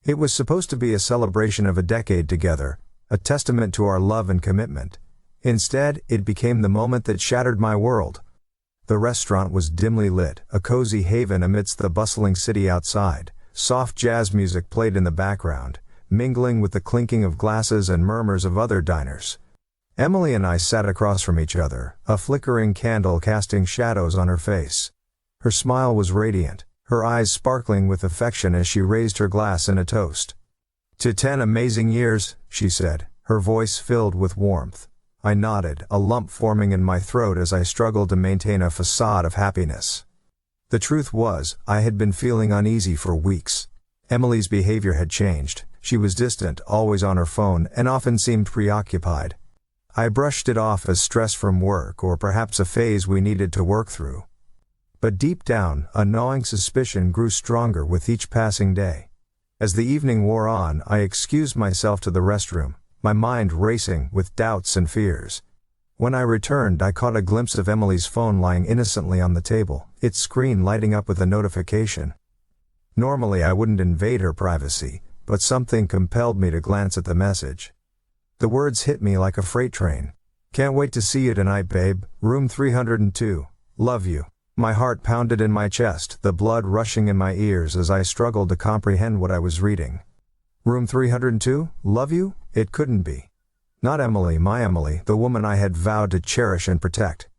It was supposed to be a celebration of a decade together, a testament to our love and commitment. Instead, it became the moment that shattered my world. The restaurant was dimly lit, a cozy haven amidst the bustling city outside. Soft jazz music played in the background, mingling with the clinking of glasses and murmurs of other diners. Emily and I sat across from each other, a flickering candle casting shadows on her face. Her smile was radiant, her eyes sparkling with affection as she raised her glass in a toast. "To 10 amazing years," she said, her voice filled with warmth. I nodded, a lump forming in my throat as I struggled to maintain a facade of happiness. The truth was, I had been feeling uneasy for weeks. Emily's behavior had changed. She was distant, always on her phone, and often seemed preoccupied. I brushed it off as stress from work or perhaps a phase we needed to work through. But deep down, a gnawing suspicion grew stronger with each passing day. As the evening wore on, I excused myself to the restroom, my mind racing with doubts and fears. When I returned, I caught a glimpse of Emily's phone lying innocently on the table, its screen lighting up with a notification. Normally I wouldn't invade her privacy, but something compelled me to glance at the message. The words hit me like a freight train. "Can't wait to see you tonight, babe. Room 302. Love you." My heart pounded in my chest, the blood rushing in my ears as I struggled to comprehend what I was reading. Room 302? Love you? It couldn't be. Not Emily, my Emily, the woman I had vowed to cherish and protect.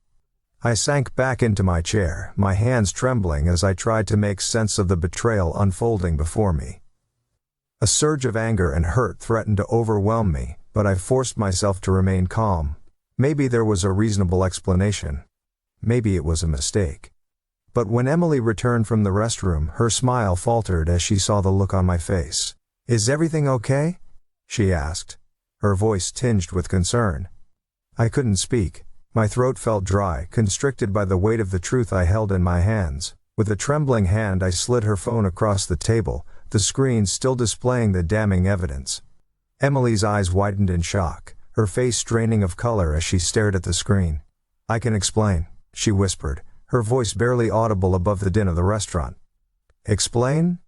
I sank back into my chair, my hands trembling as I tried to make sense of the betrayal unfolding before me. A surge of anger and hurt threatened to overwhelm me, but I forced myself to remain calm. Maybe there was a reasonable explanation. Maybe it was a mistake. But when Emily returned from the restroom, her smile faltered as she saw the look on my face. "Is everything okay?" she asked, her voice tinged with concern. I couldn't speak. My throat felt dry, constricted by the weight of the truth I held in my hands. With a trembling hand I slid her phone across the table, the screen still displaying the damning evidence. Emily's eyes widened in shock, her face straining of color as she stared at the screen. "I can explain," she whispered, her voice barely audible above the din of the restaurant. "Explain?"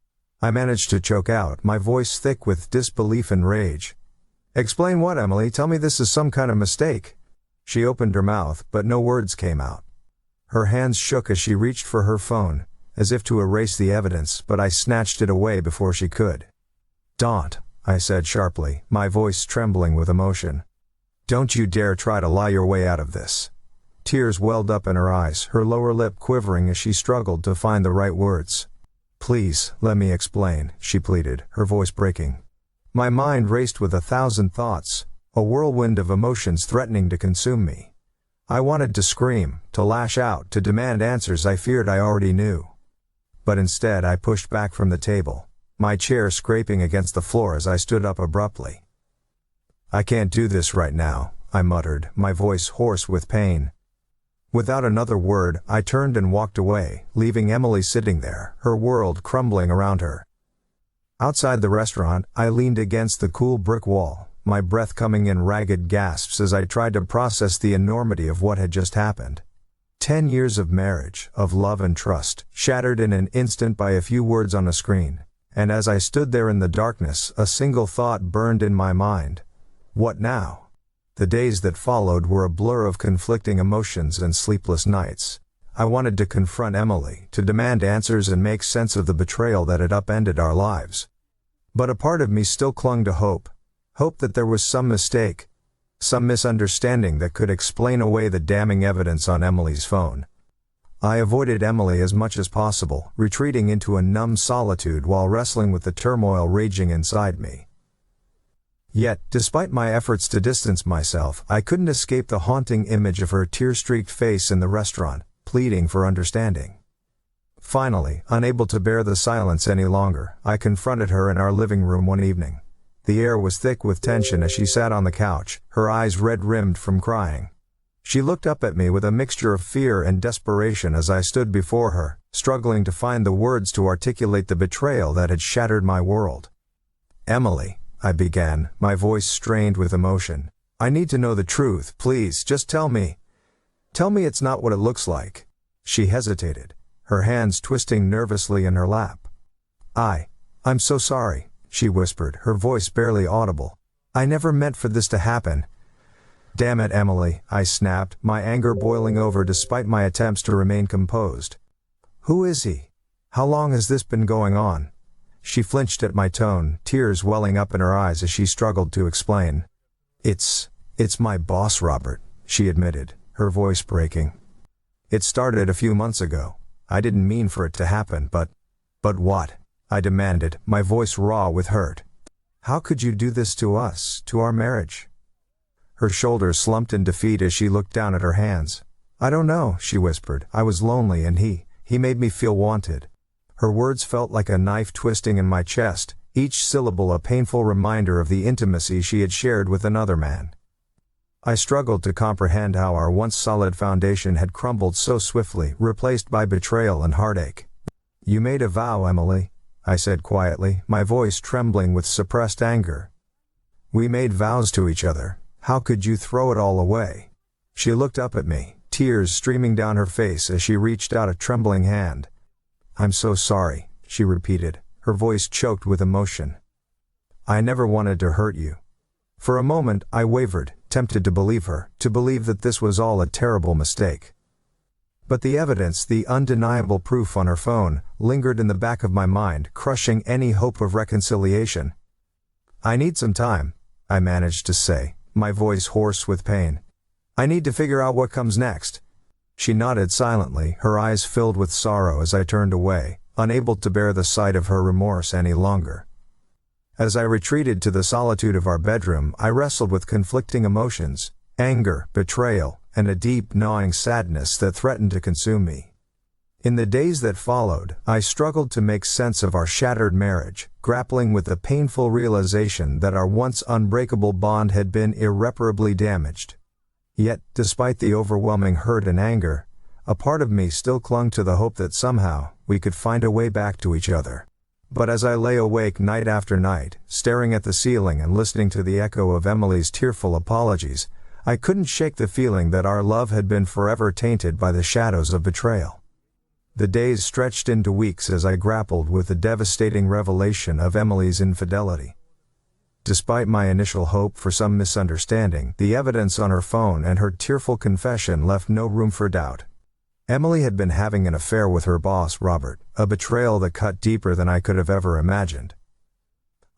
I managed to choke out, my voice thick with disbelief and rage. "Explain what, Emily? Tell me this is some kind of mistake." She opened her mouth, but no words came out. Her hands shook as she reached for her phone, as if to erase the evidence, but I snatched it away before she could. "Don't," I said sharply, my voice trembling with emotion. "Don't you dare try to lie your way out of this." Tears welled up in her eyes, her lower lip quivering as she struggled to find the right words. "Please, let me explain," she pleaded, her voice breaking. My mind raced with 1,000 thoughts, a whirlwind of emotions threatening to consume me. I wanted to scream, to lash out, to demand answers I feared I already knew. But instead I pushed back from the table, my chair scraping against the floor as I stood up abruptly. "I can't do this right now," I muttered, my voice hoarse with pain. Without another word, I turned and walked away, leaving Emily sitting there, her world crumbling around her. Outside the restaurant, I leaned against the cool brick wall, my breath coming in ragged gasps as I tried to process the enormity of what had just happened. 10 years of marriage, of love and trust, shattered in an instant by a few words on a screen. And as I stood there in the darkness, a single thought burned in my mind. What now? The days that followed were a blur of conflicting emotions and sleepless nights. I wanted to confront Emily, to demand answers and make sense of the betrayal that had upended our lives. But a part of me still clung to hope. Hope that there was some mistake, some misunderstanding that could explain away the damning evidence on Emily's phone. I avoided Emily as much as possible, retreating into a numb solitude while wrestling with the turmoil raging inside me. Yet, despite my efforts to distance myself, I couldn't escape the haunting image of her tear-streaked face in the restaurant, pleading for understanding. Finally, unable to bear the silence any longer, I confronted her in our living room one evening. The air was thick with tension as she sat on the couch, her eyes red-rimmed from crying. She looked up at me with a mixture of fear and desperation as I stood before her, struggling to find the words to articulate the betrayal that had shattered my world. "Emily," I began, my voice strained with emotion. "I need to know the truth, please, just tell me. Tell me it's not what it looks like." She hesitated, her hands twisting nervously in her lap. I'm so sorry," she whispered, her voice barely audible. "I never meant for this to happen." "Damn it, Emily," I snapped, my anger boiling over despite my attempts to remain composed. "Who is he? How long has this been going on?" She flinched at my tone, tears welling up in her eyes as she struggled to explain. It's my boss, Robert," she admitted, her voice breaking. "It started a few months ago. I didn't mean for it to happen, but what?" I demanded, my voice raw with hurt. "How could you do this to us, to our marriage?" Her shoulders slumped in defeat as she looked down at her hands. "I don't know," she whispered. "I was lonely and he made me feel wanted." Her words felt like a knife twisting in my chest, each syllable a painful reminder of the intimacy she had shared with another man. I struggled to comprehend how our once solid foundation had crumbled so swiftly, replaced by betrayal and heartache. "You made a vow, Emily," I said quietly, my voice trembling with suppressed anger. "We made vows to each other. How could you throw it all away?" She looked up at me, tears streaming down her face as she reached out a trembling hand. "I'm so sorry," she repeated, her voice choked with emotion. "I never wanted to hurt you." For a moment, I wavered, tempted to believe her, to believe that this was all a terrible mistake. But the evidence, the undeniable proof on her phone, lingered in the back of my mind, crushing any hope of reconciliation. "I need some time," I managed to say, my voice hoarse with pain. "I need to figure out what comes next." She nodded silently, her eyes filled with sorrow as I turned away, unable to bear the sight of her remorse any longer. As I retreated to the solitude of our bedroom, I wrestled with conflicting emotions, anger, betrayal, and a deep, gnawing sadness that threatened to consume me. In the days that followed, I struggled to make sense of our shattered marriage, grappling with the painful realization that our once unbreakable bond had been irreparably damaged. Yet, despite the overwhelming hurt and anger, a part of me still clung to the hope that somehow, we could find a way back to each other. But as I lay awake night after night, staring at the ceiling and listening to the echo of Emily's tearful apologies, I couldn't shake the feeling that our love had been forever tainted by the shadows of betrayal. The days stretched into weeks as I grappled with the devastating revelation of Emily's infidelity. Despite my initial hope for some misunderstanding, the evidence on her phone and her tearful confession left no room for doubt. Emily had been having an affair with her boss, Robert, a betrayal that cut deeper than I could have ever imagined.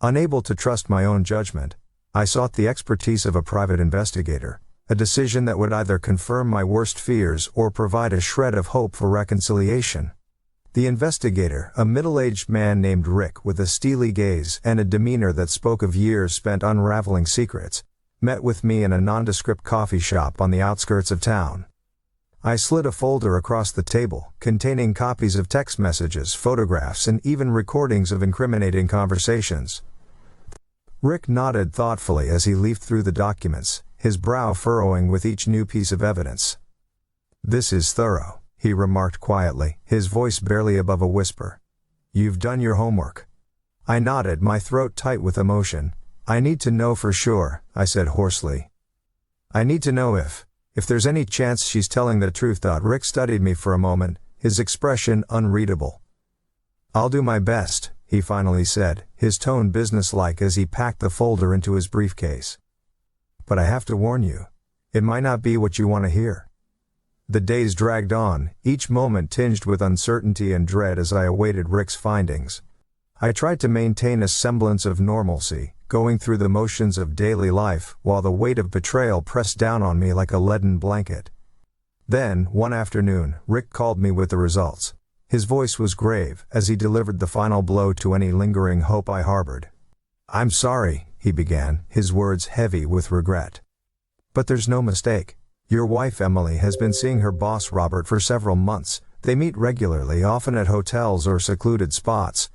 Unable to trust my own judgment, I sought the expertise of a private investigator, a decision that would either confirm my worst fears or provide a shred of hope for reconciliation. The investigator, a middle-aged man named Rick with a steely gaze and a demeanor that spoke of years spent unraveling secrets, met with me in a nondescript coffee shop on the outskirts of town. I slid a folder across the table, containing copies of text messages, photographs, and even recordings of incriminating conversations. Rick nodded thoughtfully as he leafed through the documents, his brow furrowing with each new piece of evidence. "This is thorough," he remarked quietly, his voice barely above a whisper. "You've done your homework." I nodded, my throat tight with emotion. "I need to know for sure," I said hoarsely. "I need to know if there's any chance she's telling the truth." Rick studied me for a moment, his expression unreadable. "I'll do my best," he finally said, his tone businesslike as he packed the folder into his briefcase. "But I have to warn you. It might not be what you want to hear." The days dragged on, each moment tinged with uncertainty and dread as I awaited Rick's findings. I tried to maintain a semblance of normalcy, going through the motions of daily life, while the weight of betrayal pressed down on me like a leaden blanket. Then, one afternoon, Rick called me with the results. His voice was grave, as he delivered the final blow to any lingering hope I harbored. "I'm sorry," he began, his words heavy with regret. "But there's no mistake. Your wife Emily has been seeing her boss Robert for several months. They meet regularly, often at hotels or secluded spots."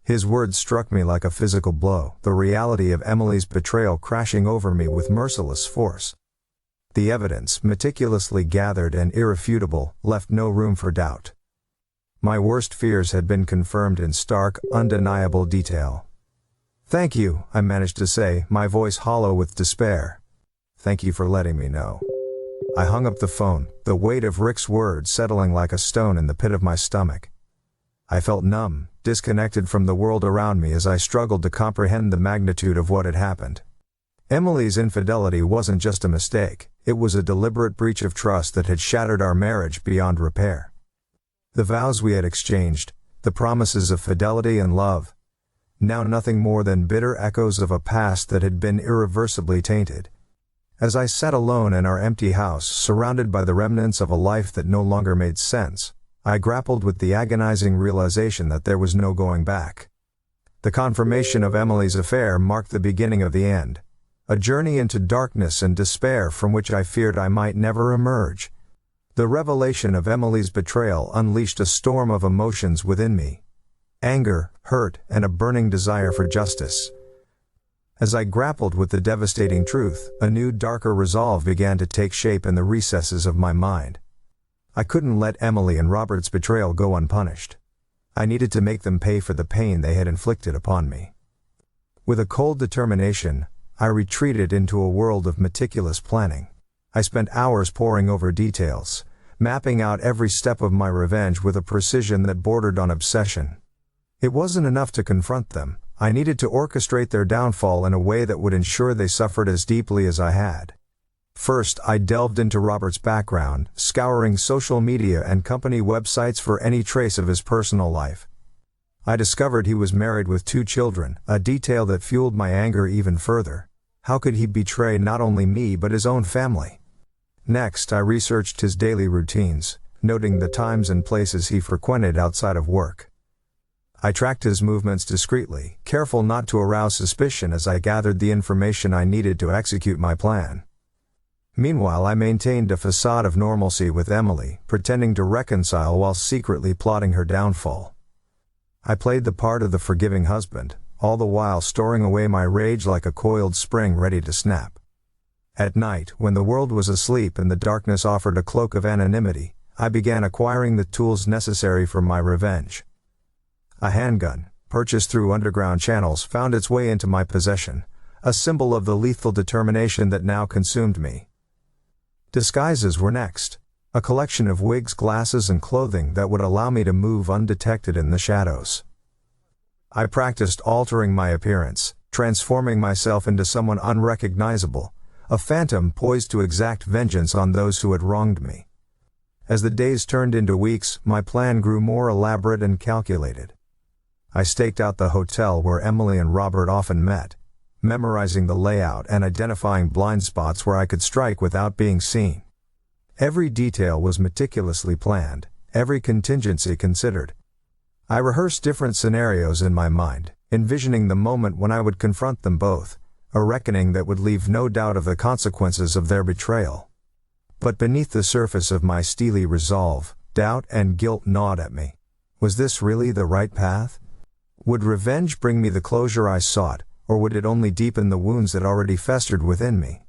His words struck me like a physical blow, the reality of Emily's betrayal crashing over me with merciless force. The evidence, meticulously gathered and irrefutable, left no room for doubt. My worst fears had been confirmed in stark, undeniable detail. "Thank you," I managed to say, my voice hollow with despair. "Thank you for letting me know." I hung up the phone, the weight of Rick's words settling like a stone in the pit of my stomach. I felt numb, disconnected from the world around me as I struggled to comprehend the magnitude of what had happened. Emily's infidelity wasn't just a mistake, it was a deliberate breach of trust that had shattered our marriage beyond repair. The vows we had exchanged, the promises of fidelity and love, now nothing more than bitter echoes of a past that had been irreversibly tainted. As I sat alone in our empty house, surrounded by the remnants of a life that no longer made sense, I grappled with the agonizing realization that there was no going back. The confirmation of Emily's affair marked the beginning of the end, a journey into darkness and despair from which I feared I might never emerge. The revelation of Emily's betrayal unleashed a storm of emotions within me: anger, hurt, and a burning desire for justice. As I grappled with the devastating truth, a new darker resolve began to take shape in the recesses of my mind. I couldn't let Emily and Robert's betrayal go unpunished. I needed to make them pay for the pain they had inflicted upon me. With a cold determination, I retreated into a world of meticulous planning. I spent hours poring over details, mapping out every step of my revenge with a precision that bordered on obsession. It wasn't enough to confront them. I needed to orchestrate their downfall in a way that would ensure they suffered as deeply as I had. First, I delved into Robert's background, scouring social media and company websites for any trace of his personal life. I discovered he was married with 2 children, a detail that fueled my anger even further. How could he betray not only me but his own family? Next, I researched his daily routines, noting the times and places he frequented outside of work. I tracked his movements discreetly, careful not to arouse suspicion as I gathered the information I needed to execute my plan. Meanwhile, I maintained a facade of normalcy with Emily, pretending to reconcile while secretly plotting her downfall. I played the part of the forgiving husband, all the while storing away my rage like a coiled spring ready to snap. At night, when the world was asleep and the darkness offered a cloak of anonymity, I began acquiring the tools necessary for my revenge. A handgun, purchased through underground channels, found its way into my possession, a symbol of the lethal determination that now consumed me. Disguises were next, a collection of wigs, glasses, and clothing that would allow me to move undetected in the shadows. I practiced altering my appearance, transforming myself into someone unrecognizable, a phantom poised to exact vengeance on those who had wronged me. As the days turned into weeks, my plan grew more elaborate and calculated. I staked out the hotel where Emily and Robert often met, memorizing the layout and identifying blind spots where I could strike without being seen. Every detail was meticulously planned, every contingency considered. I rehearsed different scenarios in my mind, envisioning the moment when I would confront them both, a reckoning that would leave no doubt of the consequences of their betrayal. But beneath the surface of my steely resolve, doubt and guilt gnawed at me. Was this really the right path? Would revenge bring me the closure I sought, or would it only deepen the wounds that already festered within me?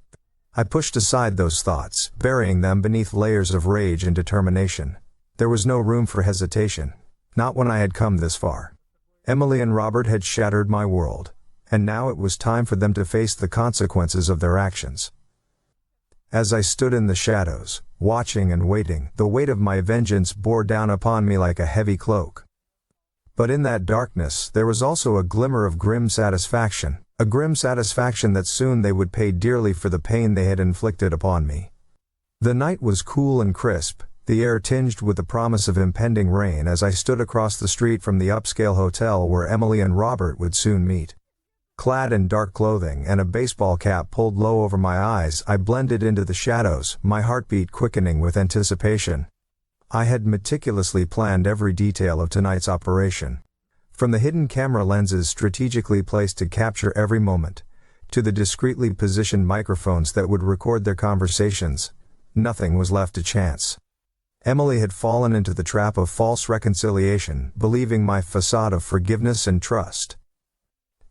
I pushed aside those thoughts, burying them beneath layers of rage and determination. There was no room for hesitation, not when I had come this far. Emily and Robert had shattered my world, and now it was time for them to face the consequences of their actions. As I stood in the shadows, watching and waiting, the weight of my vengeance bore down upon me like a heavy cloak. But in that darkness, there was also a glimmer of grim satisfaction, a grim satisfaction that soon they would pay dearly for the pain they had inflicted upon me. The night was cool and crisp, the air tinged with the promise of impending rain as I stood across the street from the upscale hotel where Emily and Robert would soon meet. Clad in dark clothing and a baseball cap pulled low over my eyes, I blended into the shadows, my heartbeat quickening with anticipation. I had meticulously planned every detail of tonight's operation. From the hidden camera lenses strategically placed to capture every moment, to the discreetly positioned microphones that would record their conversations, nothing was left to chance. Emily had fallen into the trap of false reconciliation, believing my facade of forgiveness and trust.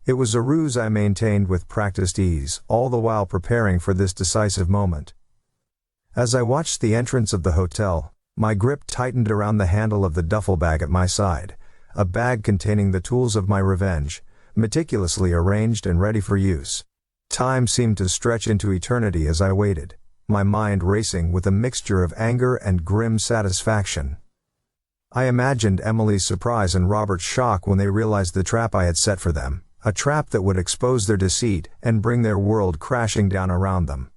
It was a ruse I maintained with practiced ease, all the while preparing for this decisive moment. As I watched the entrance of the hotel, my grip tightened around the handle of the duffel bag at my side, a bag containing the tools of my revenge, meticulously arranged and ready for use. Time seemed to stretch into eternity as I waited, my mind racing with a mixture of anger and grim satisfaction. I imagined Emily's surprise and Robert's shock when they realized the trap I had set for them, a trap that would expose their deceit and bring their world crashing down around them.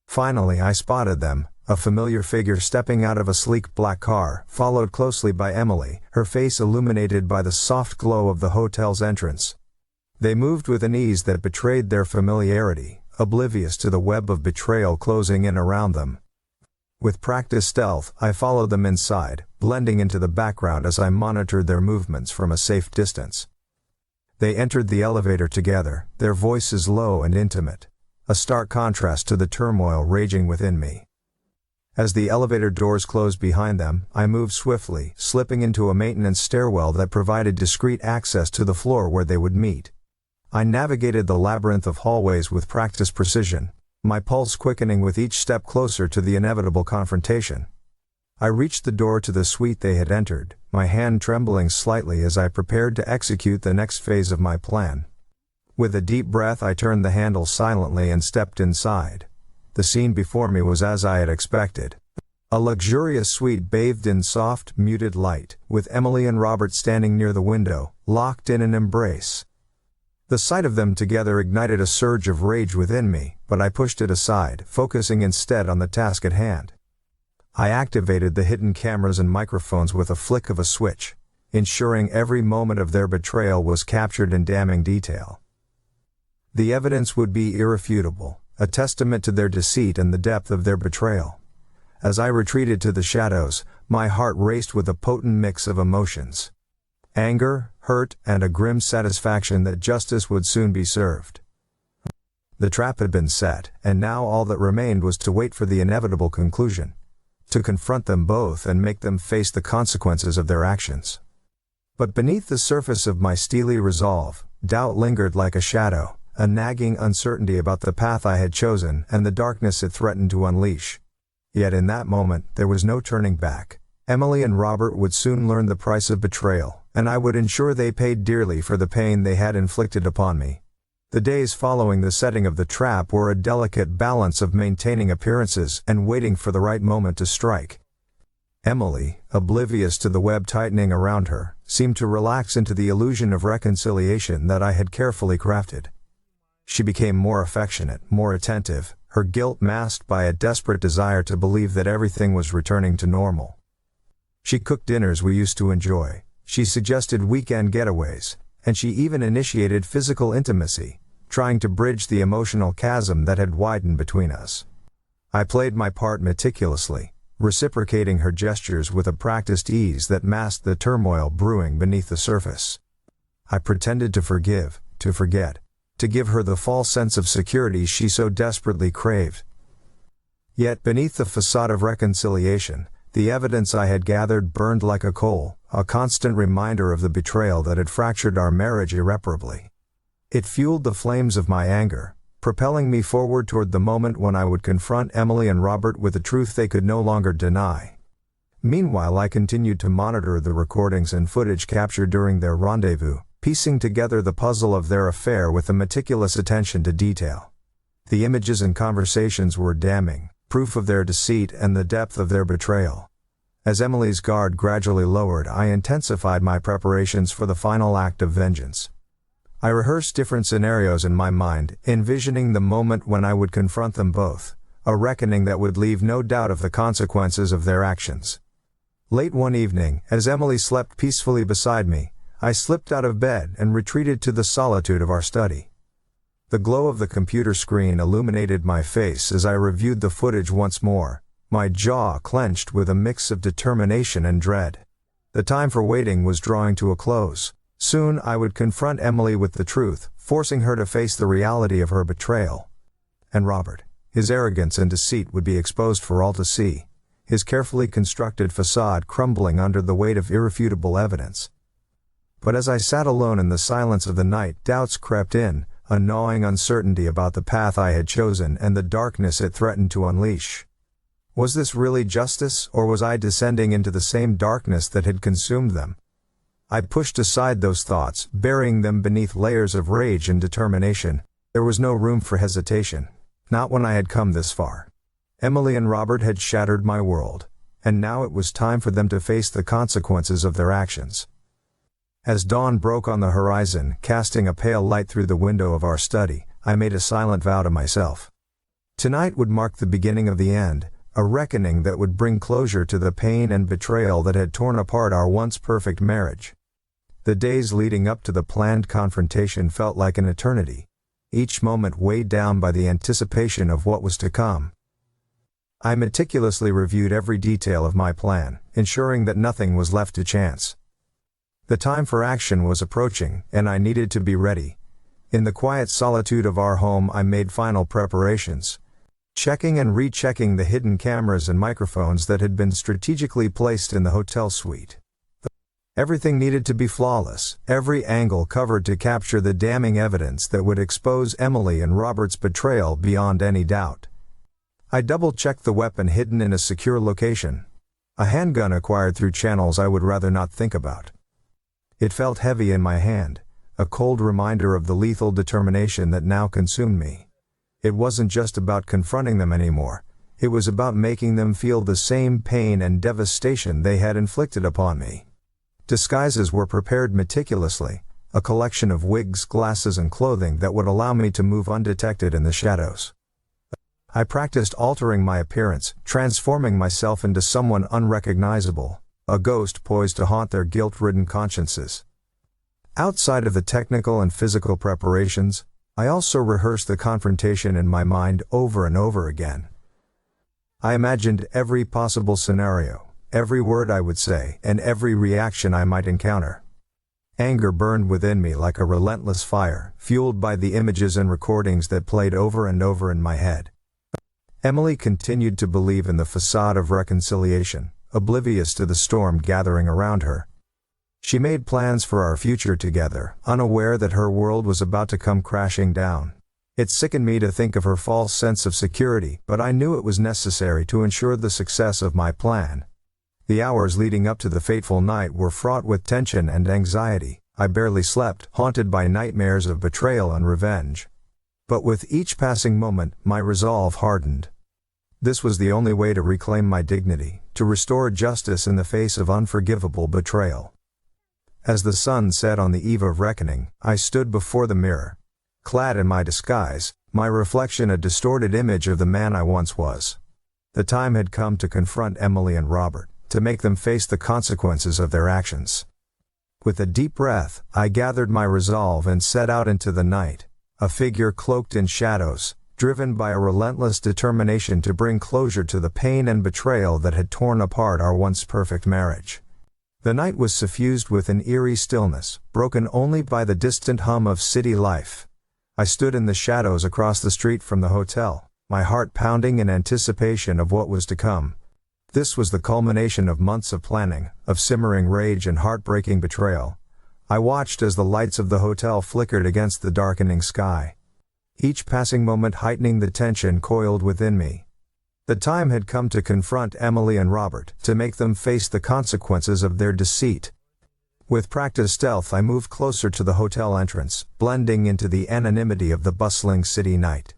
Finally I spotted them, a familiar figure stepping out of a sleek black car, followed closely by Emily, her face illuminated by the soft glow of the hotel's entrance. They moved with an ease that betrayed their familiarity, oblivious to the web of betrayal closing in around them. With practiced stealth, I followed them inside, blending into the background as I monitored their movements from a safe distance. They entered the elevator together, their voices low and intimate, a stark contrast to the turmoil raging within me. As the elevator doors closed behind them, I moved swiftly, slipping into a maintenance stairwell that provided discreet access to the floor where they would meet. I navigated the labyrinth of hallways with practiced precision, my pulse quickening with each step closer to the inevitable confrontation. I reached the door to the suite they had entered, my hand trembling slightly as I prepared to execute the next phase of my plan. With a deep breath I turned the handle silently and stepped inside. The scene before me was as I had expected. A luxurious suite bathed in soft, muted light, with Emily and Robert standing near the window, locked in an embrace. The sight of them together ignited a surge of rage within me, but I pushed it aside, focusing instead on the task at hand. I activated the hidden cameras and microphones with a flick of a switch, ensuring every moment of their betrayal was captured in damning detail. The evidence would be irrefutable, a testament to their deceit and the depth of their betrayal. As I retreated to the shadows, my heart raced with a potent mix of emotions. Anger, hurt, and a grim satisfaction that justice would soon be served. The trap had been set, and now all that remained was to wait for the inevitable conclusion. To confront them both and make them face the consequences of their actions. But beneath the surface of my steely resolve, doubt lingered like a shadow, a nagging uncertainty about the path I had chosen and the darkness it threatened to unleash. Yet in that moment, there was no turning back. Emily and Robert would soon learn the price of betrayal, and I would ensure they paid dearly for the pain they had inflicted upon me. The days following the setting of the trap were a delicate balance of maintaining appearances and waiting for the right moment to strike. Emily, oblivious to the web tightening around her, seemed to relax into the illusion of reconciliation that I had carefully crafted. She became more affectionate, more attentive, her guilt masked by a desperate desire to believe that everything was returning to normal. She cooked dinners we used to enjoy, she suggested weekend getaways, and she even initiated physical intimacy, trying to bridge the emotional chasm that had widened between us. I played my part meticulously, reciprocating her gestures with a practiced ease that masked the turmoil brewing beneath the surface. I pretended to forgive, to forget, to give her the false sense of security she so desperately craved. Yet beneath the facade of reconciliation, the evidence I had gathered burned like a coal, a constant reminder of the betrayal that had fractured our marriage irreparably. It fueled the flames of my anger, propelling me forward toward the moment when I would confront Emily and Robert with the truth they could no longer deny. Meanwhile, I continued to monitor the recordings and footage captured during their rendezvous, piecing together the puzzle of their affair with a meticulous attention to detail. The images and conversations were damning, proof of their deceit and the depth of their betrayal. As Emily's guard gradually lowered, I intensified my preparations for the final act of vengeance. I rehearsed different scenarios in my mind, envisioning the moment when I would confront them both, a reckoning that would leave no doubt of the consequences of their actions. Late one evening, as Emily slept peacefully beside me, I slipped out of bed and retreated to the solitude of our study. The glow of the computer screen illuminated my face as I reviewed the footage once more, my jaw clenched with a mix of determination and dread. The time for waiting was drawing to a close. Soon I would confront Emily with the truth, forcing her to face the reality of her betrayal. And Robert, his arrogance and deceit would be exposed for all to see, his carefully constructed facade crumbling under the weight of irrefutable evidence. But as I sat alone in the silence of the night, doubts crept in, a gnawing uncertainty about the path I had chosen and the darkness it threatened to unleash. Was this really justice, or was I descending into the same darkness that had consumed them? I pushed aside those thoughts, burying them beneath layers of rage and determination. There was no room for hesitation, not when I had come this far. Emily and Robert had shattered my world, and now it was time for them to face the consequences of their actions. As dawn broke on the horizon, casting a pale light through the window of our study, I made a silent vow to myself. Tonight would mark the beginning of the end, a reckoning that would bring closure to the pain and betrayal that had torn apart our once perfect marriage. The days leading up to the planned confrontation felt like an eternity, each moment weighed down by the anticipation of what was to come. I meticulously reviewed every detail of my plan, ensuring that nothing was left to chance. The time for action was approaching, and I needed to be ready. In the quiet solitude of our home, I made final preparations, checking and rechecking the hidden cameras and microphones that had been strategically placed in the hotel suite. Everything needed to be flawless, every angle covered to capture the damning evidence that would expose Emily and Robert's betrayal beyond any doubt. I double-checked the weapon hidden in a secure location, a handgun acquired through channels I would rather not think about. It felt heavy in my hand, a cold reminder of the lethal determination that now consumed me. It wasn't just about confronting them anymore, it was about making them feel the same pain and devastation they had inflicted upon me. Disguises were prepared meticulously, a collection of wigs, glasses, and clothing that would allow me to move undetected in the shadows. I practiced altering my appearance, transforming myself into someone unrecognizable, a ghost poised to haunt their guilt-ridden consciences. Outside of the technical and physical preparations, I also rehearsed the confrontation in my mind over and over again. I imagined every possible scenario, every word I would say, and every reaction I might encounter. Anger burned within me like a relentless fire, fueled by the images and recordings that played over and over in my head. Emily continued to believe in the facade of reconciliation, oblivious to the storm gathering around her. She made plans for our future together, unaware that her world was about to come crashing down. It sickened me to think of her false sense of security, but I knew it was necessary to ensure the success of my plan. The hours leading up to the fateful night were fraught with tension and anxiety. I barely slept, haunted by nightmares of betrayal and revenge. But with each passing moment, my resolve hardened. This was the only way to reclaim my dignity, to restore justice in the face of unforgivable betrayal. As the sun set on the eve of reckoning, I stood before the mirror. Clad in my disguise, my reflection a distorted image of the man I once was. The time had come to confront Emily and Robert, to make them face the consequences of their actions. With a deep breath, I gathered my resolve and set out into the night, a figure cloaked in shadows, driven by a relentless determination to bring closure to the pain and betrayal that had torn apart our once perfect marriage. The night was suffused with an eerie stillness, broken only by the distant hum of city life. I stood in the shadows across the street from the hotel, my heart pounding in anticipation of what was to come. This was the culmination of months of planning, of simmering rage and heartbreaking betrayal. I watched as the lights of the hotel flickered against the darkening sky. Each passing moment heightening the tension coiled within me. The time had come to confront Emily and Robert, to make them face the consequences of their deceit. With practiced stealth, I moved closer to the hotel entrance, blending into the anonymity of the bustling city night.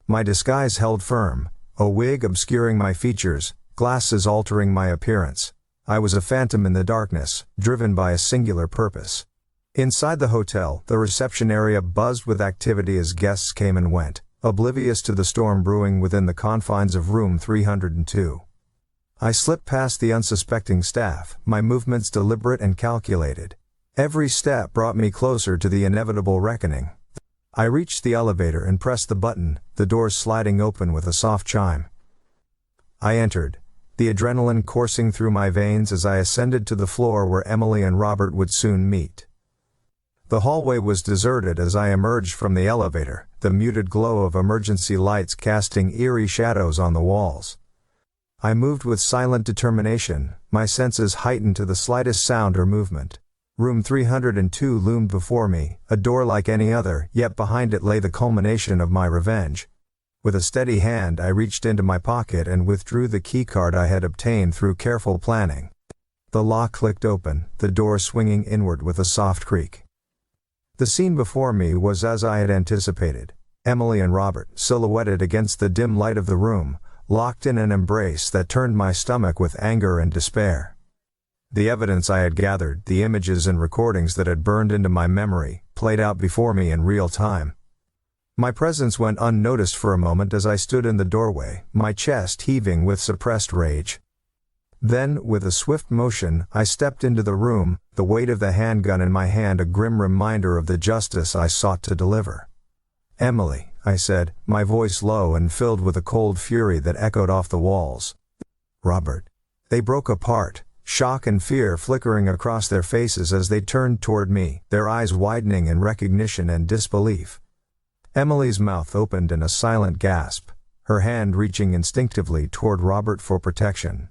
My disguise held firm, a wig obscuring my features, glasses altering my appearance. I was a phantom in the darkness, driven by a singular purpose. Inside the hotel, the reception area buzzed with activity as guests came and went, oblivious to the storm brewing within the confines of room 302. I slipped past the unsuspecting staff, my movements deliberate and calculated. Every step brought me closer to the inevitable reckoning. I reached the elevator and pressed the button, the doors sliding open with a soft chime. I entered, the adrenaline coursing through my veins as I ascended to the floor where Emily and Robert would soon meet. The hallway was deserted as I emerged from the elevator, the muted glow of emergency lights casting eerie shadows on the walls. I moved with silent determination, my senses heightened to the slightest sound or movement. Room 302 loomed before me, a door like any other, yet behind it lay the culmination of my revenge. With a steady hand I reached into my pocket and withdrew the keycard I had obtained through careful planning. The lock clicked open, the door swinging inward with a soft creak. The scene before me was as I had anticipated. Emily and Robert, silhouetted against the dim light of the room, locked in an embrace that turned my stomach with anger and despair. The evidence I had gathered, the images and recordings that had burned into my memory, played out before me in real time. My presence went unnoticed for a moment as I stood in the doorway, my chest heaving with suppressed rage. Then, with a swift motion, I stepped into the room, the weight of the handgun in my hand a grim reminder of the justice I sought to deliver. "Emily," I said, my voice low and filled with a cold fury that echoed off the walls. "Robert." They broke apart, shock and fear flickering across their faces as they turned toward me, their eyes widening in recognition and disbelief. Emily's mouth opened in a silent gasp, her hand reaching instinctively toward Robert for protection.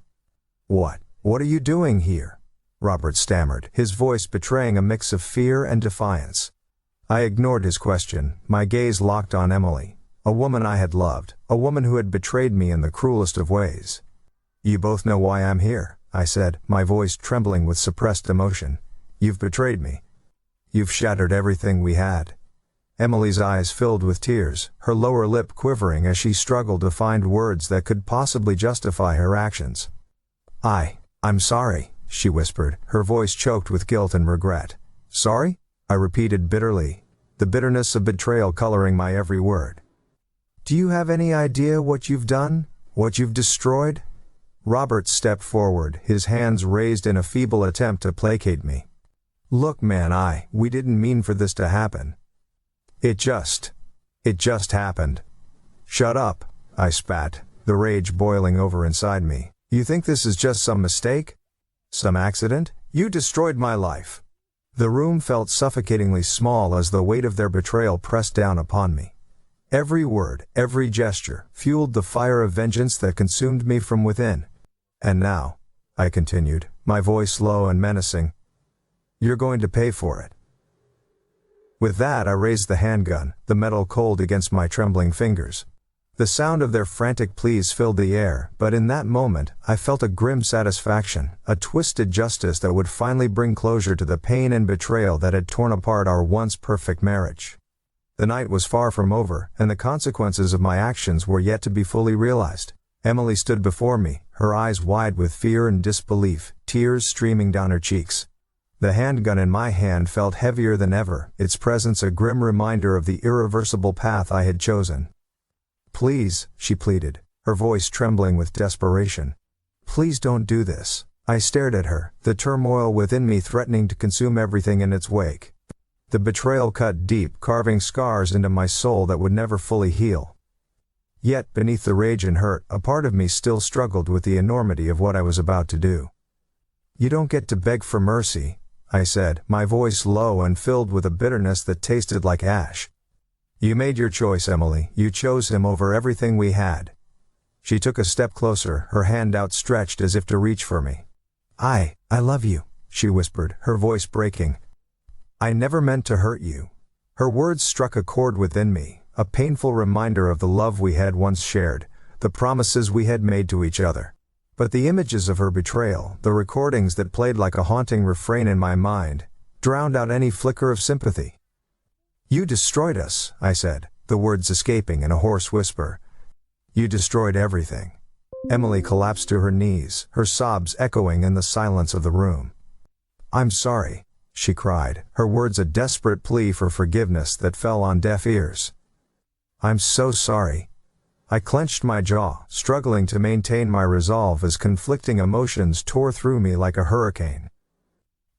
What are you doing here?" Robert stammered, his voice betraying a mix of fear and defiance. I ignored his question, my gaze locked on Emily, a woman I had loved, a woman who had betrayed me in the cruelest of ways. "You both know why I'm here," I said, my voice trembling with suppressed emotion. "You've betrayed me. You've shattered everything we had." Emily's eyes filled with tears, her lower lip quivering as she struggled to find words that could possibly justify her actions. I'm sorry," she whispered, her voice choked with guilt and regret. "Sorry?" I repeated bitterly, the bitterness of betrayal coloring my every word. "Do you have any idea what you've done? What you've destroyed?" Robert stepped forward, his hands raised in a feeble attempt to placate me. "Look, man, we didn't mean for this to happen. It just happened." "Shut up," I spat, the rage boiling over inside me. "You think this is just some mistake? Some accident? You destroyed my life." The room felt suffocatingly small as the weight of their betrayal pressed down upon me. Every word, every gesture, fueled the fire of vengeance that consumed me from within. "And now," I continued, my voice low and menacing, "you're going to pay for it." With that I raised the handgun, the metal cold against my trembling fingers. The sound of their frantic pleas filled the air, but in that moment, I felt a grim satisfaction, a twisted justice that would finally bring closure to the pain and betrayal that had torn apart our once perfect marriage. The night was far from over, and the consequences of my actions were yet to be fully realized. Emily stood before me, her eyes wide with fear and disbelief, tears streaming down her cheeks. The handgun in my hand felt heavier than ever, its presence a grim reminder of the irreversible path I had chosen. "Please," she pleaded, her voice trembling with desperation. "Please don't do this." I stared at her, the turmoil within me threatening to consume everything in its wake. The betrayal cut deep, carving scars into my soul that would never fully heal. Yet, beneath the rage and hurt, a part of me still struggled with the enormity of what I was about to do. "You don't get to beg for mercy," I said, my voice low and filled with a bitterness that tasted like ash. "You made your choice, Emily. You chose him over everything we had." She took a step closer, her hand outstretched as if to reach for me. I love you," she whispered, her voice breaking. "I never meant to hurt you." Her words struck a chord within me, a painful reminder of the love we had once shared, the promises we had made to each other. But the images of her betrayal, the recordings that played like a haunting refrain in my mind, drowned out any flicker of sympathy. "You destroyed us," I said, the words escaping in a hoarse whisper. "You destroyed everything." Emily collapsed to her knees, her sobs echoing in the silence of the room. "I'm sorry," she cried, her words a desperate plea for forgiveness that fell on deaf ears. "I'm so sorry." I clenched my jaw, struggling to maintain my resolve as conflicting emotions tore through me like a hurricane.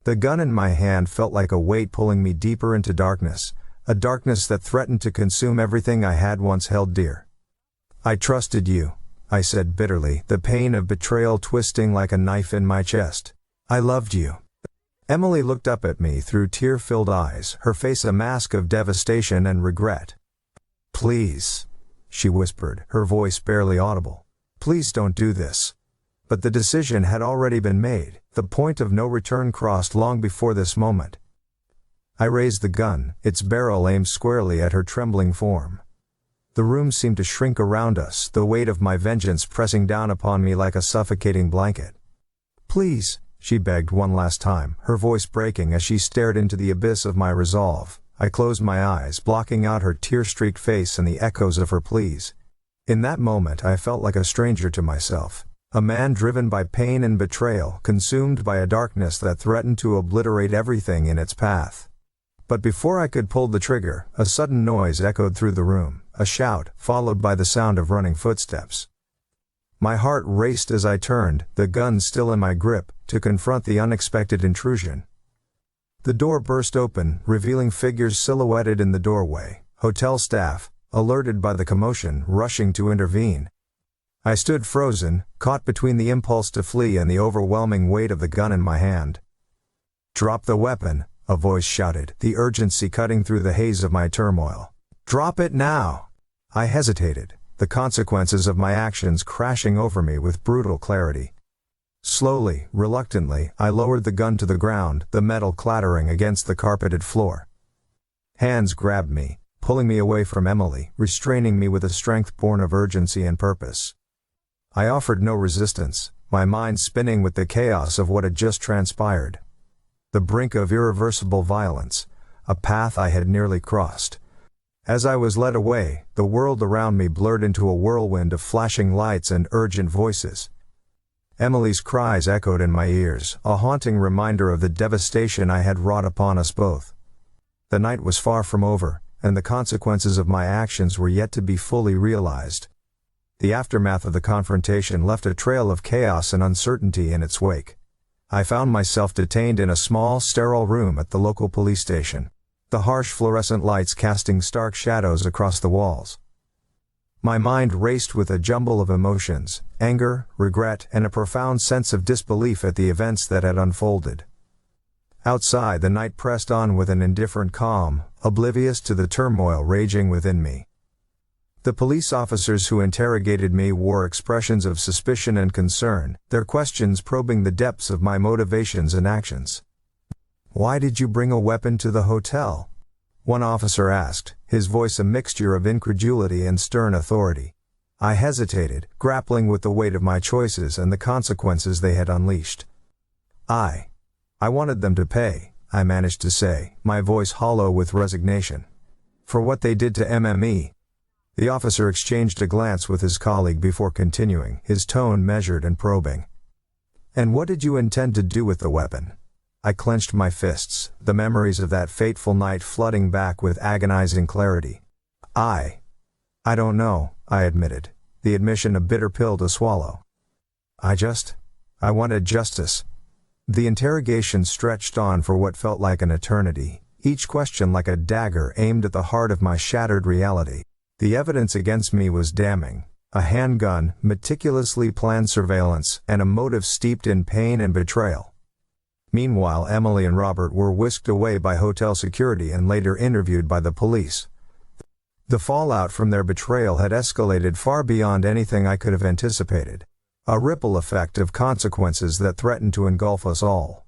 The gun in my hand felt like a weight pulling me deeper into darkness, a darkness that threatened to consume everything I had once held dear. "I trusted you," I said bitterly, the pain of betrayal twisting like a knife in my chest. "I loved you." Emily looked up at me through tear-filled eyes, her face a mask of devastation and regret. "Please," she whispered, her voice barely audible. "Please don't do this." But the decision had already been made, the point of no return crossed long before this moment. I raised the gun, its barrel aimed squarely at her trembling form. The room seemed to shrink around us, the weight of my vengeance pressing down upon me like a suffocating blanket. "Please," she begged one last time, her voice breaking as she stared into the abyss of my resolve. I closed my eyes, blocking out her tear-streaked face and the echoes of her pleas. In that moment I felt like a stranger to myself, a man driven by pain and betrayal, consumed by a darkness that threatened to obliterate everything in its path. But before I could pull the trigger, a sudden noise echoed through the room, a shout, followed by the sound of running footsteps. My heart raced as I turned, the gun still in my grip, to confront the unexpected intrusion. The door burst open, revealing figures silhouetted in the doorway, hotel staff, alerted by the commotion, rushing to intervene. I stood frozen, caught between the impulse to flee and the overwhelming weight of the gun in my hand. "Drop the weapon," a voice shouted, the urgency cutting through the haze of my turmoil. "Drop it now!" I hesitated, the consequences of my actions crashing over me with brutal clarity. Slowly, reluctantly, I lowered the gun to the ground, the metal clattering against the carpeted floor. Hands grabbed me, pulling me away from Emily, restraining me with a strength born of urgency and purpose. I offered no resistance, my mind spinning with the chaos of what had just transpired. The brink of irreversible violence, a path I had nearly crossed. As I was led away, the world around me blurred into a whirlwind of flashing lights and urgent voices. Emily's cries echoed in my ears, a haunting reminder of the devastation I had wrought upon us both. The night was far from over, and the consequences of my actions were yet to be fully realized. The aftermath of the confrontation left a trail of chaos and uncertainty in its wake. I found myself detained in a small, sterile room at the local police station, the harsh fluorescent lights casting stark shadows across the walls. My mind raced with a jumble of emotions, anger, regret, and a profound sense of disbelief at the events that had unfolded. Outside, the night pressed on with an indifferent calm, oblivious to the turmoil raging within me. The police officers who interrogated me wore expressions of suspicion and concern, their questions probing the depths of my motivations and actions. "Why did you bring a weapon to the hotel?" one officer asked, his voice a mixture of incredulity and stern authority. I hesitated, grappling with the weight of my choices and the consequences they had unleashed. I wanted them to pay, I managed to say, my voice hollow with resignation. "For what they did to MME. The officer exchanged a glance with his colleague before continuing, his tone measured and probing. "And what did you intend to do with the weapon?" I clenched my fists, the memories of that fateful night flooding back with agonizing clarity. I don't know," I admitted, the admission a bitter pill to swallow. I wanted justice." The interrogation stretched on for what felt like an eternity, each question like a dagger aimed at the heart of my shattered reality. The evidence against me was damning: a handgun, meticulously planned surveillance, and a motive steeped in pain and betrayal. Meanwhile, Emily and Robert were whisked away by hotel security and later interviewed by the police. The fallout from their betrayal had escalated far beyond anything I could have anticipated. A ripple effect of consequences that threatened to engulf us all.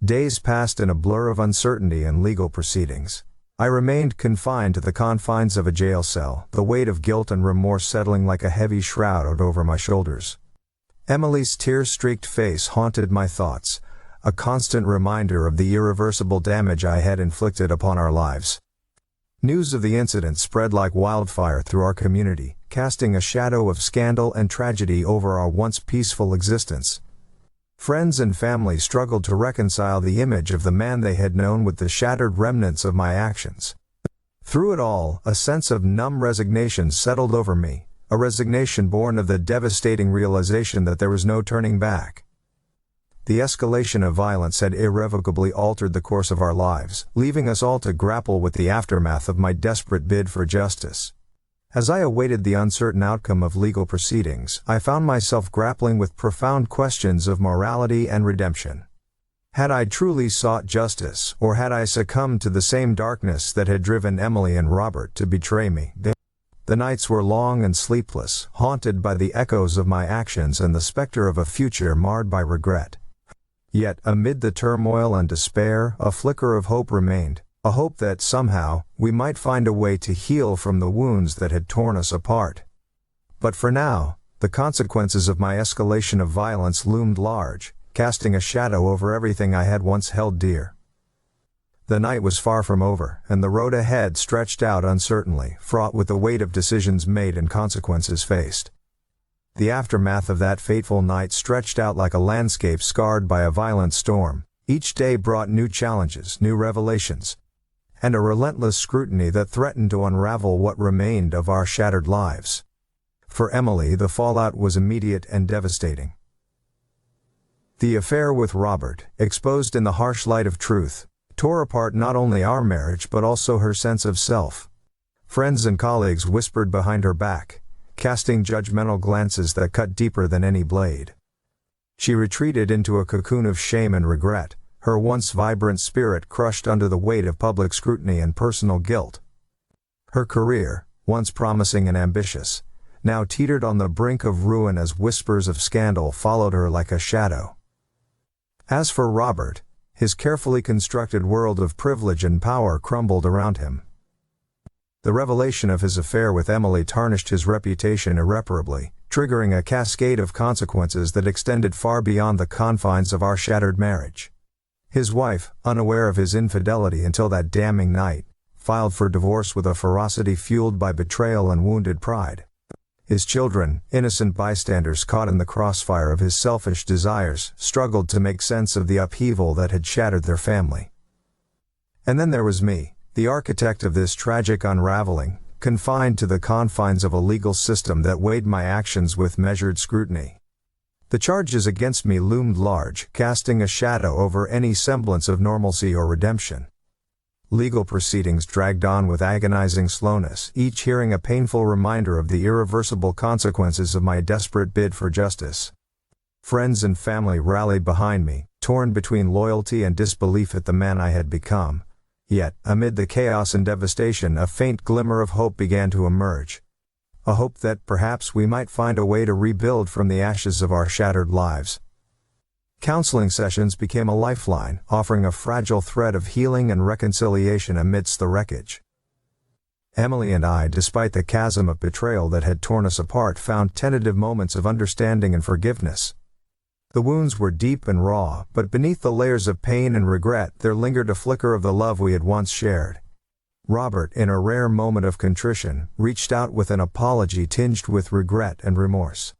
Days passed in a blur of uncertainty and legal proceedings. I remained confined to the confines of a jail cell, the weight of guilt and remorse settling like a heavy shroud over my shoulders. Emily's tear-streaked face haunted my thoughts, a constant reminder of the irreversible damage I had inflicted upon our lives. News of the incident spread like wildfire through our community, casting a shadow of scandal and tragedy over our once peaceful existence. Friends and family struggled to reconcile the image of the man they had known with the shattered remnants of my actions. Through it all, a sense of numb resignation settled over me, a resignation born of the devastating realization that there was no turning back. The escalation of violence had irrevocably altered the course of our lives, leaving us all to grapple with the aftermath of my desperate bid for justice. As I awaited the uncertain outcome of legal proceedings, I found myself grappling with profound questions of morality and redemption. Had I truly sought justice, or had I succumbed to the same darkness that had driven Emily and Robert to betray me? The nights were long and sleepless, haunted by the echoes of my actions and the specter of a future marred by regret. Yet, amid the turmoil and despair, a flicker of hope remained, a hope that somehow, we might find a way to heal from the wounds that had torn us apart. But for now, the consequences of my escalation of violence loomed large, casting a shadow over everything I had once held dear. The night was far from over, and the road ahead stretched out uncertainly, fraught with the weight of decisions made and consequences faced. The aftermath of that fateful night stretched out like a landscape scarred by a violent storm. Each day brought new challenges, new revelations, and a relentless scrutiny that threatened to unravel what remained of our shattered lives. For Emily, the fallout was immediate and devastating. The affair with Robert, exposed in the harsh light of truth, tore apart not only our marriage but also her sense of self. Friends and colleagues whispered behind her back, casting judgmental glances that cut deeper than any blade. She retreated into a cocoon of shame and regret, her once vibrant spirit crushed under the weight of public scrutiny and personal guilt. Her career, once promising and ambitious, now teetered on the brink of ruin as whispers of scandal followed her like a shadow. As for Robert, his carefully constructed world of privilege and power crumbled around him. The revelation of his affair with Emily tarnished his reputation irreparably, triggering a cascade of consequences that extended far beyond the confines of our shattered marriage. His wife, unaware of his infidelity until that damning night, filed for divorce with a ferocity fueled by betrayal and wounded pride. His children, innocent bystanders caught in the crossfire of his selfish desires, struggled to make sense of the upheaval that had shattered their family. And then there was me, the architect of this tragic unraveling, confined to the confines of a legal system that weighed my actions with measured scrutiny. The charges against me loomed large, casting a shadow over any semblance of normalcy or redemption. Legal proceedings dragged on with agonizing slowness, each hearing a painful reminder of the irreversible consequences of my desperate bid for justice. Friends and family rallied behind me, torn between loyalty and disbelief at the man I had become. Yet, amid the chaos and devastation, a faint glimmer of hope began to emerge. A hope that perhaps we might find a way to rebuild from the ashes of our shattered lives. Counseling sessions became a lifeline, offering a fragile thread of healing and reconciliation amidst the wreckage. Emily and I, despite the chasm of betrayal that had torn us apart, found tentative moments of understanding and forgiveness. The wounds were deep and raw, but beneath the layers of pain and regret there lingered a flicker of the love we had once shared. Robert, in a rare moment of contrition, reached out with an apology tinged with regret and remorse.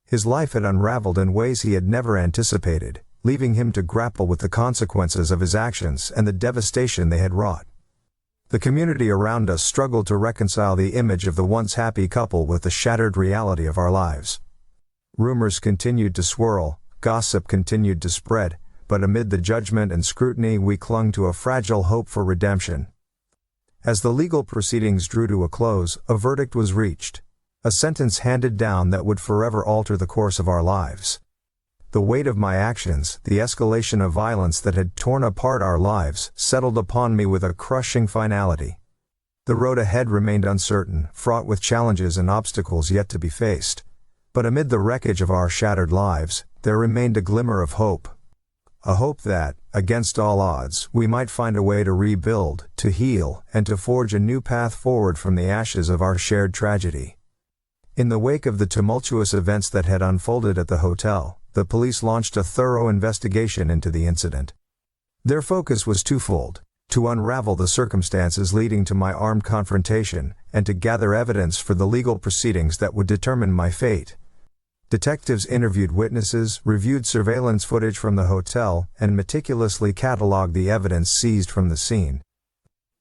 His life had unraveled in ways he had never anticipated, leaving him to grapple with the consequences of his actions and the devastation they had wrought. The community around us struggled to reconcile the image of the once happy couple with the shattered reality of our lives. Rumors continued to swirl, gossip continued to spread, but amid the judgment and scrutiny we clung to a fragile hope for redemption. As the legal proceedings drew to a close, a verdict was reached. A sentence handed down that would forever alter the course of our lives. The weight of my actions, the escalation of violence that had torn apart our lives, settled upon me with a crushing finality. The road ahead remained uncertain, fraught with challenges and obstacles yet to be faced. But amid the wreckage of our shattered lives, there remained a glimmer of hope. A hope that, against all odds, we might find a way to rebuild, to heal, and to forge a new path forward from the ashes of our shared tragedy. In the wake of the tumultuous events that had unfolded at the hotel, the police launched a thorough investigation into the incident. Their focus was twofold: to unravel the circumstances leading to my armed confrontation, and to gather evidence for the legal proceedings that would determine my fate. Detectives interviewed witnesses, reviewed surveillance footage from the hotel, and meticulously catalogued the evidence seized from the scene.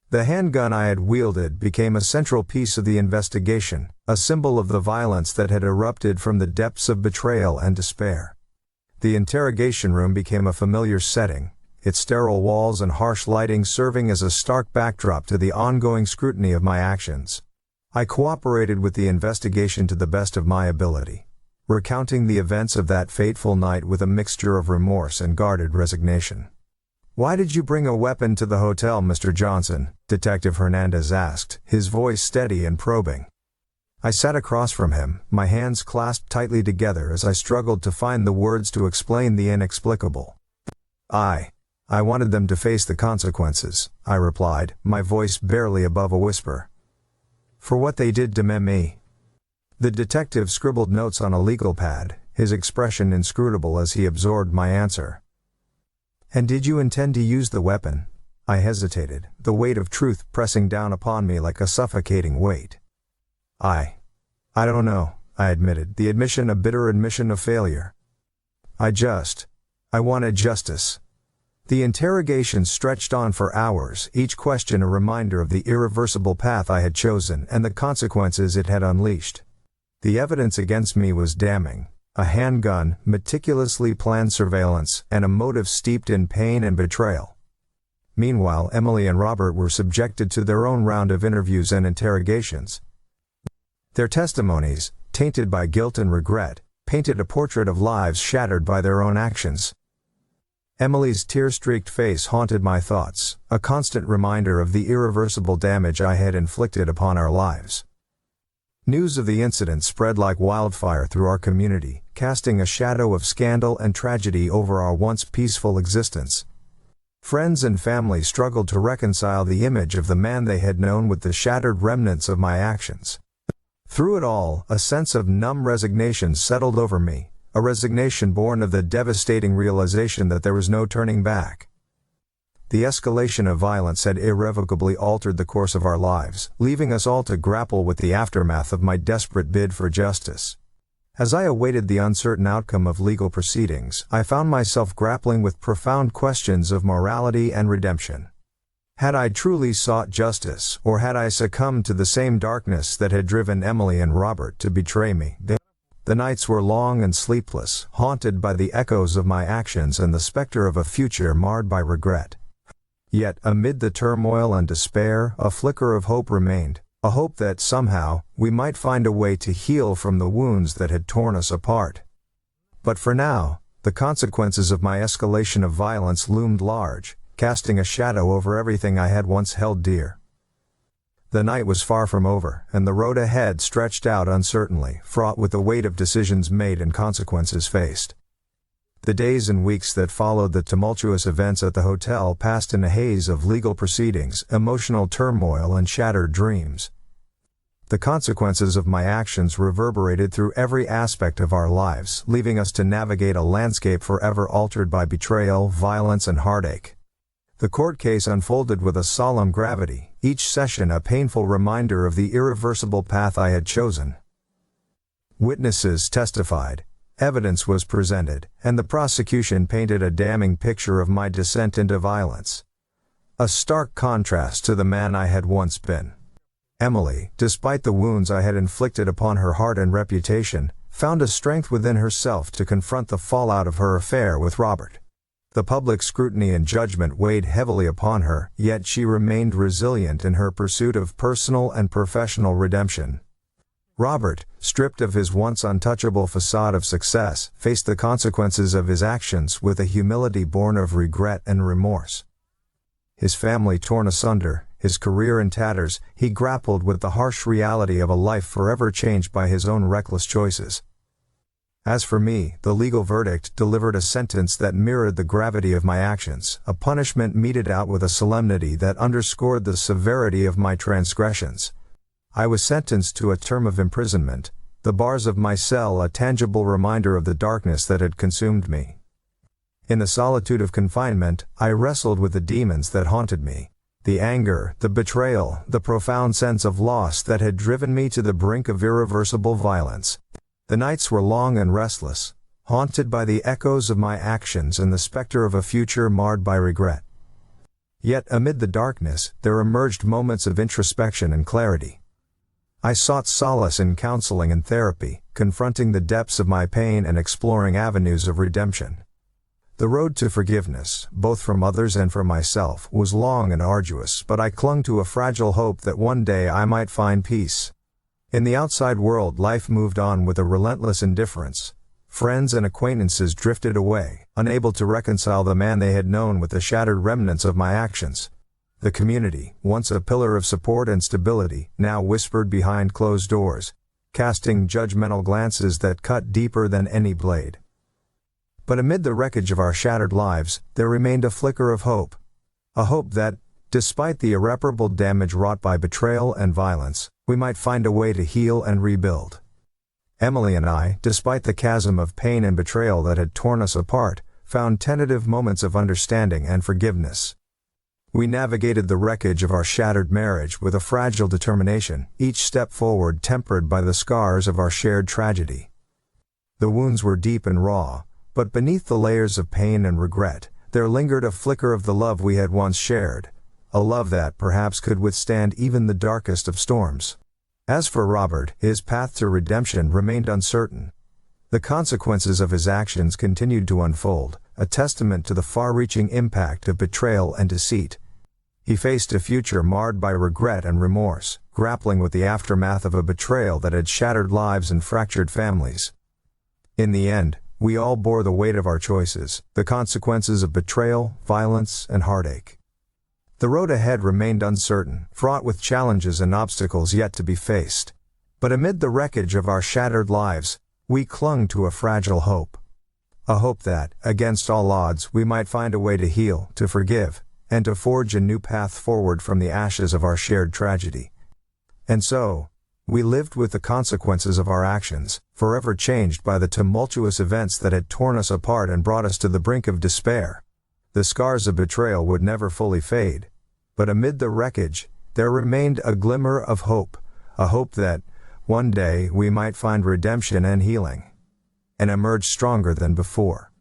The handgun I had wielded became a central piece of the investigation, a symbol of the violence that had erupted from the depths of betrayal and despair. The interrogation room became a familiar setting, its sterile walls and harsh lighting serving as a stark backdrop to the ongoing scrutiny of my actions. I cooperated with the investigation to the best of my ability, recounting the events of that fateful night with a mixture of remorse and guarded resignation. "Why did you bring a weapon to the hotel, Mr. Johnson?" Detective Hernandez asked, his voice steady and probing. I sat across from him, my hands clasped tightly together as I struggled to find the words to explain the inexplicable. I wanted them to face the consequences," I replied, my voice barely above a whisper. "For what they did to me." The detective scribbled notes on a legal pad, his expression inscrutable as he absorbed my answer. "And did you intend to use the weapon?" I hesitated, the weight of truth pressing down upon me like a suffocating weight. I don't know, I admitted, the admission a bitter admission of failure. I wanted justice. The interrogation stretched on for hours, each question a reminder of the irreversible path I had chosen and the consequences it had unleashed. The evidence against me was damning. A handgun, meticulously planned surveillance, and a motive steeped in pain and betrayal. Meanwhile, Emily and Robert were subjected to their own round of interviews and interrogations. Their testimonies, tainted by guilt and regret, painted a portrait of lives shattered by their own actions. Emily's tear-streaked face haunted my thoughts, a constant reminder of the irreversible damage I had inflicted upon our lives. News of the incident spread like wildfire through our community, casting a shadow of scandal and tragedy over our once peaceful existence. Friends and family struggled to reconcile the image of the man they had known with the shattered remnants of my actions. Through it all, a sense of numb resignation settled over me, a resignation born of the devastating realization that there was no turning back. The escalation of violence had irrevocably altered the course of our lives, leaving us all to grapple with the aftermath of my desperate bid for justice. As I awaited the uncertain outcome of legal proceedings, I found myself grappling with profound questions of morality and redemption. Had I truly sought justice, or had I succumbed to the same darkness that had driven Emily and Robert to betray me? The nights were long and sleepless, haunted by the echoes of my actions and the specter of a future marred by regret. Yet, amid the turmoil and despair, a flicker of hope remained, a hope that, somehow, we might find a way to heal from the wounds that had torn us apart. But for now, the consequences of my escalation of violence loomed large, casting a shadow over everything I had once held dear. The night was far from over, and the road ahead stretched out uncertainly, fraught with the weight of decisions made and consequences faced. The days and weeks that followed the tumultuous events at the hotel passed in a haze of legal proceedings, emotional turmoil, and shattered dreams. The consequences of my actions reverberated through every aspect of our lives, leaving us to navigate a landscape forever altered by betrayal, violence, and heartache. The court case unfolded with a solemn gravity, each session a painful reminder of the irreversible path I had chosen. Witnesses testified. Evidence was presented, and the prosecution painted a damning picture of my descent into violence. A stark contrast to the man I had once been. Emily, despite the wounds I had inflicted upon her heart and reputation, found a strength within herself to confront the fallout of her affair with Robert. The public scrutiny and judgment weighed heavily upon her, yet she remained resilient in her pursuit of personal and professional redemption. Robert, stripped of his once untouchable facade of success, faced the consequences of his actions with a humility born of regret and remorse. His family torn asunder, his career in tatters, he grappled with the harsh reality of a life forever changed by his own reckless choices. As for me, the legal verdict delivered a sentence that mirrored the gravity of my actions, a punishment meted out with a solemnity that underscored the severity of my transgressions. I was sentenced to a term of imprisonment, the bars of my cell a tangible reminder of the darkness that had consumed me. In the solitude of confinement, I wrestled with the demons that haunted me, the anger, the betrayal, the profound sense of loss that had driven me to the brink of irreversible violence. The nights were long and restless, haunted by the echoes of my actions and the specter of a future marred by regret. Yet, amid the darkness, there emerged moments of introspection and clarity. I sought solace in counseling and therapy, confronting the depths of my pain and exploring avenues of redemption. The road to forgiveness, both from others and from myself, was long and arduous, but I clung to a fragile hope that one day I might find peace. In the outside world, life moved on with a relentless indifference. Friends and acquaintances drifted away, unable to reconcile the man they had known with the shattered remnants of my actions. The community, once a pillar of support and stability, now whispered behind closed doors, casting judgmental glances that cut deeper than any blade. But amid the wreckage of our shattered lives, there remained a flicker of hope. A hope that, despite the irreparable damage wrought by betrayal and violence, we might find a way to heal and rebuild. Emily and I, despite the chasm of pain and betrayal that had torn us apart, found tentative moments of understanding and forgiveness. We navigated the wreckage of our shattered marriage with a fragile determination, each step forward tempered by the scars of our shared tragedy. The wounds were deep and raw, but beneath the layers of pain and regret, there lingered a flicker of the love we had once shared, a love that perhaps could withstand even the darkest of storms. As for Robert, his path to redemption remained uncertain. The consequences of his actions continued to unfold, a testament to the far-reaching impact of betrayal and deceit. He faced a future marred by regret and remorse, grappling with the aftermath of a betrayal that had shattered lives and fractured families. In the end, we all bore the weight of our choices, the consequences of betrayal, violence, and heartache. The road ahead remained uncertain, fraught with challenges and obstacles yet to be faced. But amid the wreckage of our shattered lives, we clung to a fragile hope. A hope that, against all odds, we might find a way to heal, to forgive, and to forge a new path forward from the ashes of our shared tragedy. And so, we lived with the consequences of our actions, forever changed by the tumultuous events that had torn us apart and brought us to the brink of despair. The scars of betrayal would never fully fade, but amid the wreckage, there remained a glimmer of hope, a hope that, one day, we might find redemption and healing, and emerge stronger than before.